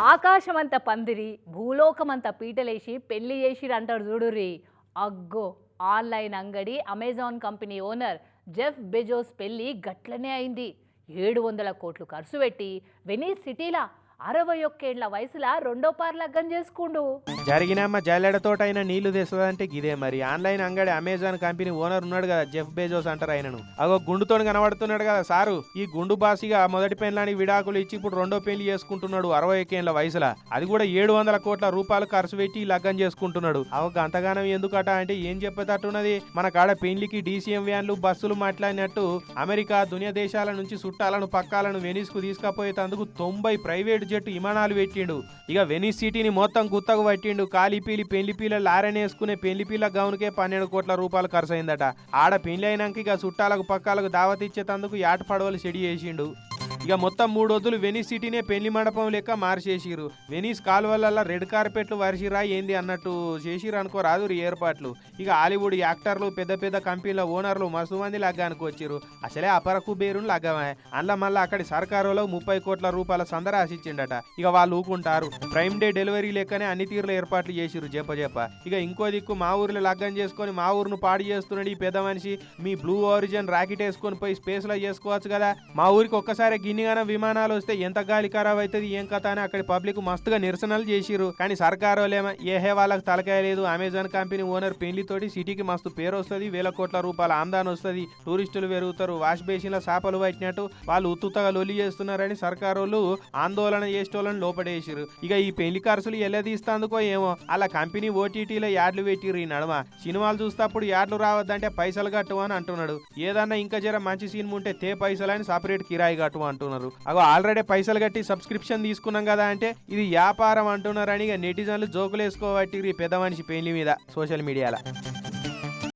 ఆకాశమంత పందిరి భూలోకమంత పీటలేసి పెళ్లి చేసిరంటాడు చూడుర్రి. అగ్గో ఆన్లైన్ అంగడి Amazon company owner Jeff Bezos పెళ్లి గట్లనే అయింది. 700 కోట్లు ఖర్చు పెట్టి వెనీస్ సిటీలా 61 ఏళ్ల వయసులా రెండో పార్ లగ్గం చేసుకుండు. జరిగినమ్మ జల్లెడతోటైనా నీళ్లు తెస్తుందంటే గిదే మరి. ఆన్లైన్ అంగడి అమెజాన్ కంపెనీ ఓనర్ ఉన్నాడు కదా, జెఫ్ బెజోస్ అంటారు ఆయనను. అగో గుండుతో కనబడుతున్నాడు కదా సారు. ఈ గుండు బాసిగా మొదటి పెళ్ళానికి విడాకులు ఇచ్చి ఇప్పుడు రెండో పెళ్లి చేసుకుంటున్నాడు 61 ఏళ్ల వయసులా. అది కూడా 700 కోట్ల రూపాయలు ఖర్చు పెట్టి లగ్గం చేసుకుంటున్నాడు. అవ అంతగానం ఎందుకట అంటే ఏం చెప్పేటట్టున్నది. మన కాడ పెళ్లికి డీసీఎం వ్యాన్లు బస్సులు మాట్లాడినట్టు అమెరికా దునియా దేశాల నుంచి చుట్టాలను పక్కాలను వెనీస్ కు తీసుకపోయేందుకు 90 ప్రైవేట్ జెట్ విమానాలు పెట్టిండు. ఇక వెనీస్ సిటీని మొత్తం గుత్తకు పట్టిండు. కాలిపీలి పెళ్లిపీల లారెనేసుకునే పెళ్లిపీల గౌన్కే 12 కోట్ల రూపాయలు ఖర్చు అయిందట. ఆడ పెళ్లి అయినాక ఇక చుట్టాలకు పక్కాలకు దావత్ ఇచ్చేందుకు యాట పడవలు సెడి చేసిండు. ఇక మొత్తం 3 రోజులు వెనీస్ సిటీనే పెళ్లి మండపం లెక్క మార్చేసిరు. వెనీస్ కాలువల్ల రెడ్ కార్పెట్లు వరిసిరా ఏంది అన్నట్టు చేసిరు అనుకో రాదు ఏర్పాట్లు. ఇక హాలీవుడ్ యాక్టర్లు పెద్ద పెద్ద కంపెనీల ఓనర్లు మస్తు మంది లగ్గానికి వచ్చిరు. అసలే అపరకు బేరును లగ్గమే. అందులో మళ్ళీ అక్కడి సర్కారులో 30 కోట్ల రూపాయల సందర ఆశించిండట. ఇక వాళ్ళు ఊకుంటారు. ప్రైమ్ డే డెలివరీ లెక్కనే అన్ని తీరుల ఏర్పాట్లు చేసిరు చెప్ప. ఇక ఇంకో దిక్కు మా ఊర్లో లగ్గం చేసుకొని మా ఊరును పాడు చేస్తున్నాడు ఈ పెద్ద మనిషి. మీ బ్లూ ఆరిజిన్ రాకెట్ వేసుకొని పోయి స్పేస్ లో చేసుకోవచ్చు కదా. మా ఊరికి ఒక్కసారి గిన్నిగాన విమానాలు వస్తే ఎంత గాలి ఖరాబ్ అవుతుంది ఏం కథ అని అక్కడి పబ్లిక్ మస్తుగా నిరసనలు చేసిరు. కానీ సర్కారు వాళ్ళేమో ఏహే వాళ్ళకి తలకాయ లేదు. అమెజాన్ కంపెనీ ఓనర్ పెళ్లితోటి సిటీకి మస్తు పేరు వస్తుంది, 1000 కోట్ల రూపాయల ఆందాన్ వస్తుంది, టూరిస్టులు పెరుగుతారు, వాష్ బేసిన్ల సాపలు పట్టినట్టు వాళ్ళు ఉత్తుతగా లొల్లి చేస్తున్నారని సర్కారు వాళ్ళు ఆందోళన చేసేటోళ్ళని లోపడేసిరు. ఇక ఈ పెళ్లి ఖర్చులు ఎల్లదీస్తాందుకో ఏమో అలా కంపెనీ ఓటీటీలో యాడ్లు పెట్టిరు. ఈ నడుమ సినిమాలు చూస్తప్పుడు యాడ్లు రావద్దంటే పైసలు కట్టు అని అంటున్నాడు. ఏదన్నా ఇంకా జర మంచి సినిమా ఉంటే పైసలని సపరేట్ కిరాయి కట్టు అంటున్నారు. అగో ఆల్రెడీ పైసలు కట్టి సబ్స్క్రిప్షన్ తీసుకున్నాం కదా అంటే ఇది వ్యాపారం అంటున్నారని నెటిజన్లు జోకులు వేసుకోబట్టి పెద్ద మనిషి పెళ్లి మీద సోషల్ మీడియాలో.